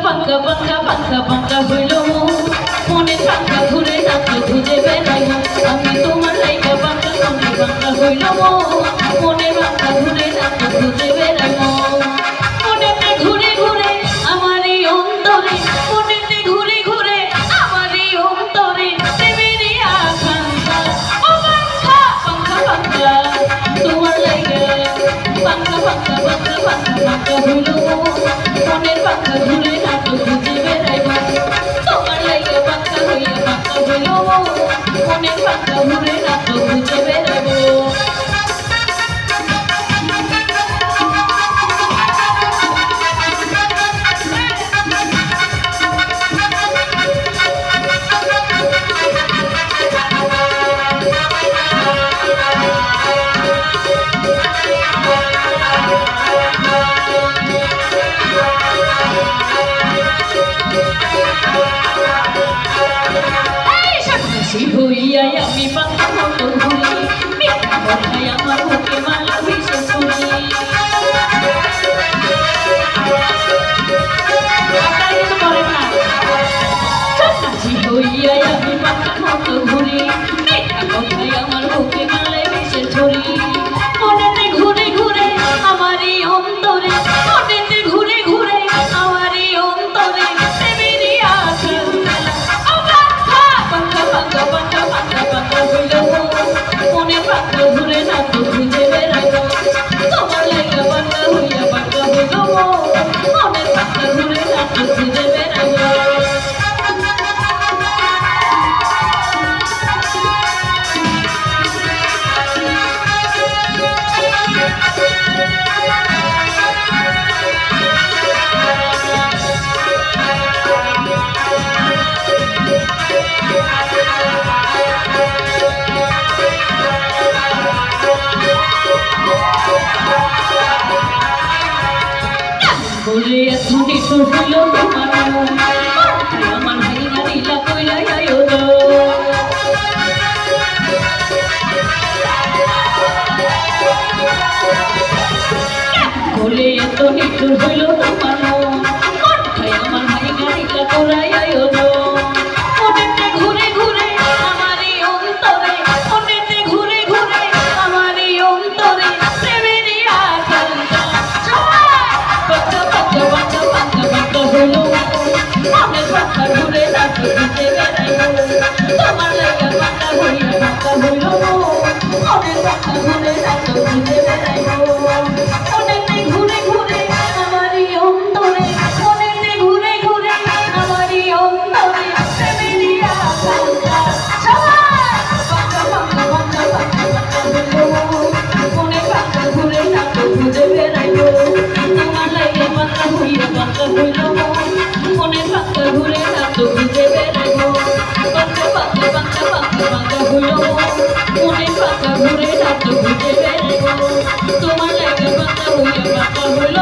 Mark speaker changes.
Speaker 1: পাঙ্কা পাঙ্কা পাঙ্কা পাঙ্কা হইল মনে পাঙ্কা ঘুরে রাত্রে খুঁজে বেড়াই আমি তোমার লাইকা পাঙ্কা পাঙ্কা পাঙ্কা হইল মনে পাঙ্কা ঘুরে রাত্রে খুঁজে বেড়াই মনেতে ঘুরে ঘুরে আমার এই অন্তরে মনেতে ঘুরে ঘুরে আমার এই অন্তরে প্রেমেরই আকাঙ্ক্ষা ও পাঙ্কা পাঙ্কা পাঙ্কা তোমার লাইকা পাঙ্কা পাঙ্কা পাঙ্কা পাঙ্কা পাঙ্কা হইল মনের পাঙ্কা ঘুরে রাত্রে খুঁজে বেড়াই তোমার লাইকা পাঙ্কা হইয়া পাঙ্কা হইল মনের পাঙ্কা ঘুরে রাত্রে খুঁজে বেড়াবো হইয়াই আমি পাঙ্কা মতো ঘুরি মিথ্যা কথায় আমার বুকে মালা ভেসে চুরি হইয়াই আমি পাঙ্কা মতো ঘুরি মিথ্যা কথায় আমার বুকে মালায় ভেসে চুরি মনেতে ঘুরে ঘুরে আমার এই অন্তরে মনেতে ঘুরে ঘুরে আমার এই অন্তরে প্রেমেরই আকাঙ্ক্ষা পাঙ্কা পাঙ্কা পাঙ্কা পাঙ্কা পাঙ্কা হইল মনে পাঙ্কা ঘুরে না তো খুঁজে বেড়াবো তোমার লাইকা পাঙ্কা হইয়া পাঙ্কা হইল মনে পাঙ্কা ঘুরে না তো খুঁজে বেড়াবো বলে এখন একটু হইল তোমার আমার হাইনা নীলা কইলা আয়ো বলে এত একটু হইল তোমার আমার হাইনা নীলা কইলা আয়ো মনেতে ঘুরে ঘুরে আমার এই অন্তরে মনেতে ঘুরে ঘুরে আমার এই অন্তরে প্রেমেরই আকাঙ্ক্ষা পাঙ্কা পাঙ্কা পাঙ্কা পাঙ্কা পাঙ্কা হইল মনের পাঙ্কা ঘুরে রাত্রে খুঁজে বেড়াই তোমার লাইকা পাঙ্কা হইয়া পাঙ্কা হইল মনের পাঙ্কা ঘুরে রাত্রে খুঁজে বেড়াই মনেতে ঘুরে ঘুরে আমার এই অন্তরে মনেতে ঘুরে ঘুরে আমার এই অন্তরে প্রেমেরই আকাঙ্ক্ষা পাঙ্কা পাঙ্কা পাঙ্কা পাঙ্কা পাঙ্কা হইল মনের পাঙ্কা ঘুরে রাত্রে খুঁজে বেড়াই তোমার লাইকা পাঙ্কা হইয়া পাঙ্কা হইল মনের পাঙ্কা ঘুরে রাত্রে খুঁজে বেড়াই পাঙ্কা পাঙ্কা পাঙ্কা পাঙ্কা পাঙ্কা হইল মনের পাঙ্কা ঘুরে রাত্রে খুঁজে বেড়াই তোমার লাইকা পাঙ্কা হইয়া পাঙ্কা হইল